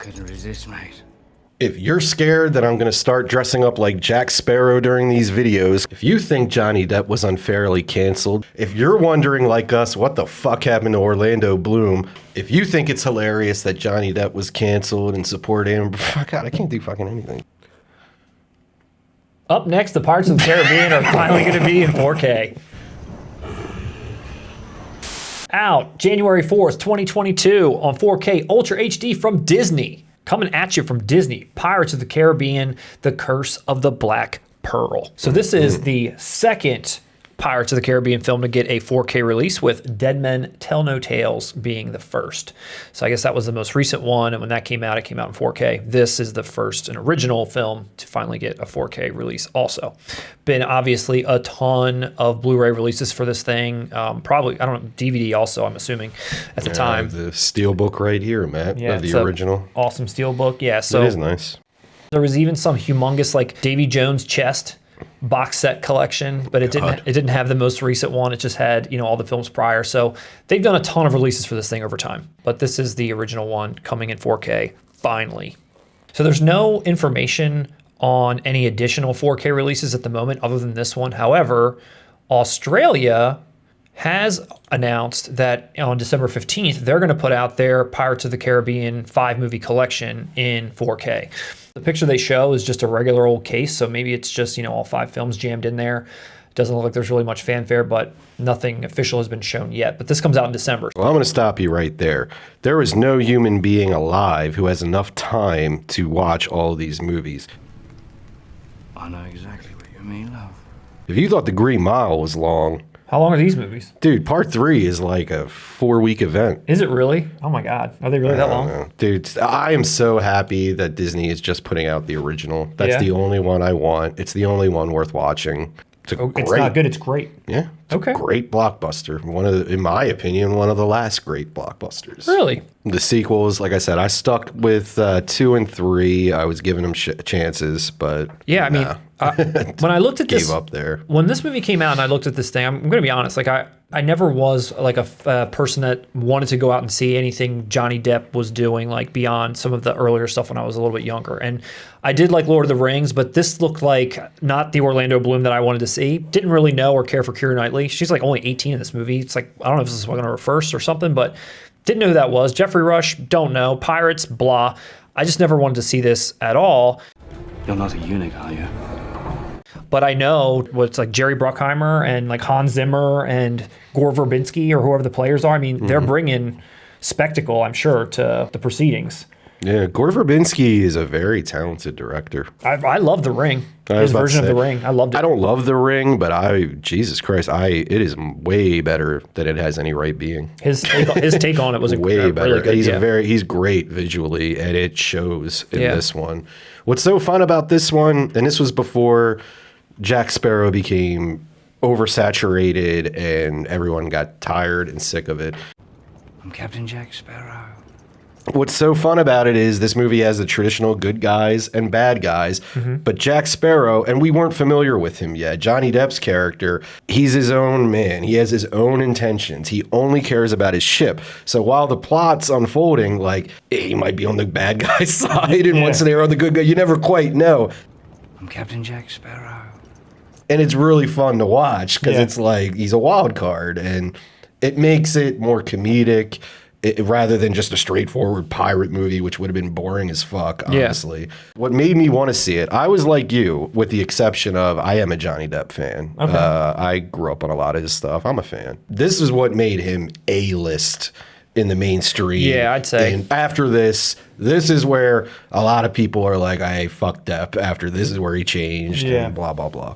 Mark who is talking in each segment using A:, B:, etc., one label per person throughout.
A: couldn't resist, mate.
B: If you're scared that I'm going to start dressing up like Jack Sparrow during these videos, if you think Johnny Depp was unfairly canceled, if you're wondering like us what the fuck happened to Orlando Bloom, if you think it's hilarious that Johnny Depp was canceled and support him, God, I can't do fucking anything.
C: Up next, the Pirates of the Caribbean are finally going to be in 4K. Out January 4th, 2022 on 4K Ultra HD from Disney. Coming at you from Disney, Pirates of the Caribbean, The Curse of the Black Pearl. So this is the second Pirates of the Caribbean film to get a 4K release, with Dead Men Tell No Tales being the first. So I guess that was the most recent one, and when that came out, it came out in 4K. This is the first and original film to finally get a 4K release also. Been obviously a ton of Blu-ray releases for this thing. Probably, I don't know, DVD also, I'm assuming, at the time.
B: The steelbook right here, Matt, of the original.
C: Awesome steelbook, yeah. So
B: it is nice.
C: There was even some humongous, like, Davy Jones chest box set collection, but it didn't have the most recent one. It just had, you know, all the films prior. So they've done a ton of releases for this thing over time, but this is the original one coming in 4K finally. So there's no information on any additional 4K releases at the moment other than this one. However, Australia has announced that on December 15th, they're going to put out their Pirates of the Caribbean 5-movie collection in 4K. The picture they show is just a regular old case, so maybe it's just, you know, all 5 films jammed in there. Doesn't look like there's really much fanfare, but nothing official has been shown yet. But this comes out in December.
B: Well, I'm going to stop you right there. There is no human being alive who has enough time to watch all these movies.
A: I know exactly what you mean, love.
B: If you thought The Green Mile was long...
C: How long are these movies?
B: Dude, part 3 is like a 4-week event.
C: Is it really? Oh my God. Are they really that long?
B: Dude, I am so happy that Disney is just putting out the original. That's the only one I want. It's the only one worth watching.
C: It's not good, it's great.
B: Yeah. It's a great blockbuster. In my opinion, one of the last great blockbusters.
C: Really?
B: The sequels, like I said, I stuck with 2 and 3. I was giving them chances, but
C: yeah, I mean, when I looked at this,
B: gave up there.
C: When this movie came out and I looked at this thing, I'm going to be honest, like I never was like a person that wanted to go out and see anything Johnny Depp was doing, like beyond some of the earlier stuff when I was a little bit younger. And I did like Lord of the Rings, but this looked like not the Orlando Bloom that I wanted to see. Didn't really know or care for Keira Knightley. She's like only 18 in this movie. It's like, I don't know if this is one of her first or something, but didn't know who that was. Jeffrey Rush, don't know. Pirates, blah. I just never wanted to see this at all.
A: You're not a eunuch, are you?
C: But I know what's like Jerry Bruckheimer and like Hans Zimmer and Gore Verbinski or whoever the players are. I mean, they're bringing spectacle, I'm sure, to the proceedings.
B: Yeah, Gore Verbinski is a very talented director.
C: I love The Ring. His version of The Ring. I loved it.
B: I don't love The Ring, but Jesus Christ, it is way better than it has any right being.
C: His take on it was
B: way better.
C: Really good.
B: He's great visually, and it shows in this one. What's so fun about this one, and this was before Jack Sparrow became oversaturated and everyone got tired and sick of it.
A: I'm Captain Jack Sparrow.
B: What's so fun about it is this movie has the traditional good guys and bad guys, but Jack Sparrow, and we weren't familiar with him yet, Johnny Depp's character, he's his own man. He has his own intentions. He only cares about his ship. So while the plot's unfolding, like, he might be on the bad guy's side, and once they're on the good guy, you never quite know.
A: I'm Captain Jack Sparrow.
B: And it's really fun to watch because it's like he's a wild card, and it makes it more comedic rather than just a straightforward pirate movie, which would have been boring as fuck, honestly. What made me want to see it, I was like you, with the exception of I am a Johnny Depp fan. Okay. I grew up on a lot of his stuff. I'm a fan. This is what made him A-list in the mainstream.
C: Yeah, I'd say.
B: And after this is where a lot of people are like, I fucked Depp. After this is where he changed and blah, blah, blah.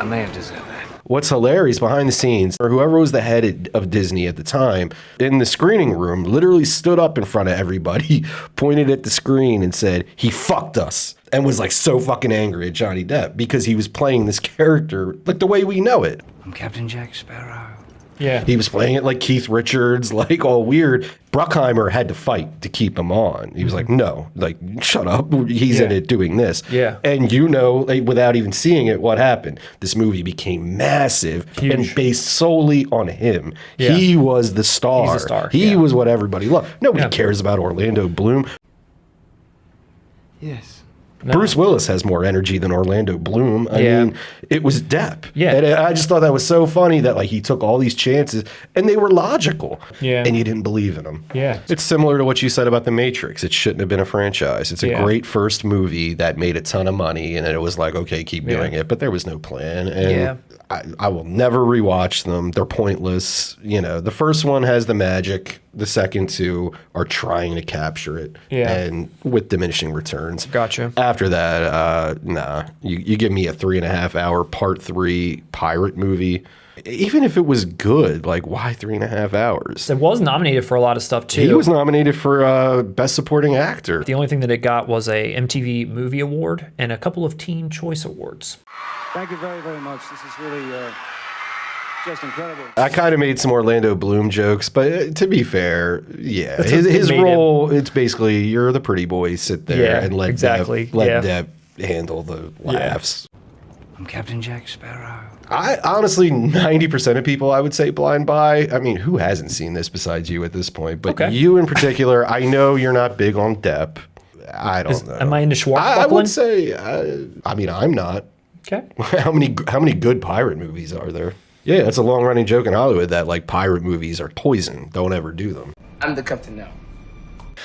A: I may have deserved that.
B: What's hilarious behind the scenes, or whoever was the head of Disney at the time, in the screening room, literally stood up in front of everybody, pointed at the screen and said, he fucked us, and was like so fucking angry at Johnny Depp because he was playing this character like the way we know it.
A: I'm Captain Jack Sparrow.
C: Yeah.
B: He was playing it like Keith Richards, like all weird. Bruckheimer had to fight to keep him on. He was like, no, like, shut up. He's in it doing this.
C: Yeah.
B: And you know, like, without even seeing it, what happened? This movie became massive and based solely on him. Yeah. He was the star.
C: He's the star.
B: He was what everybody loved. Nobody cares about Orlando Bloom.
A: Yes.
C: No.
B: Bruce Willis has more energy than Orlando Bloom. I mean, it was Depp.
C: Yeah.
B: And I just thought that was so funny that like he took all these chances and they were logical.
C: Yeah.
B: And you didn't believe in them.
C: Yeah.
B: It's similar to what you said about The Matrix. It shouldn't have been a franchise. It's a
C: Yeah.
B: great first movie that made a ton of money and it was like, okay, keep doing it. But there was no plan. And I will never rewatch them. They're pointless. You know, the first one has the magic. The second two are trying to capture it.
C: Yeah.
B: And with diminishing returns.
C: Gotcha.
B: After that, nah. You give me a 3.5 hour part 3 pirate movie. Even if it was good, like why 3.5 hours?
C: It was nominated for a lot of stuff too.
B: He was nominated for Best Supporting Actor.
C: The only thing that it got was a MTV Movie Award and a couple of Teen Choice Awards.
D: Thank you very, very much. This is really just incredible.
B: I kind of made some Orlando Bloom jokes, but to be fair, yeah,
C: That's what
B: his
C: made
B: role, it's basically you're the pretty boy, sit there
C: Yeah,
B: and let
C: exactly.
B: Depp handle the laughs.
A: I'm Captain Jack Sparrow.
B: I honestly, 90% of people I would say blind buy. I mean, who hasn't seen this besides you at this point? But
C: Okay.
B: you in particular, I know you're not big on Depp. I don't know.
C: Am I into Schwartzbuckling?
B: I would say, I mean, I'm not.
C: Okay.
B: How many good pirate movies are there? Yeah, it's a long running joke in Hollywood that like pirate movies are poison. Don't ever do them.
E: I'm the captain now.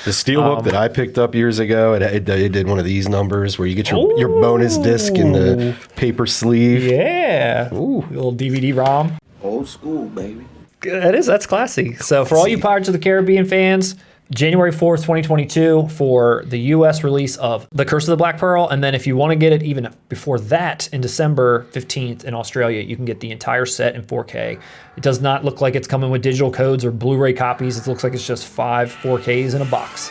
B: The Steelbook that I picked up years ago, it did one of these numbers where you get your bonus disc in the paper sleeve.
C: Yeah. Ooh, little DVD ROM.
E: Old school, baby.
C: That's classy. So for all you Pirates of the Caribbean fans, January 4th, 2022 for the US release of The Curse of the Black Pearl. And then if you want to get it even before that, in December 15th in Australia, you can get the entire set in 4K. It does not look like it's coming with digital codes or Blu-ray copies. It looks like it's just 5 4Ks in a box.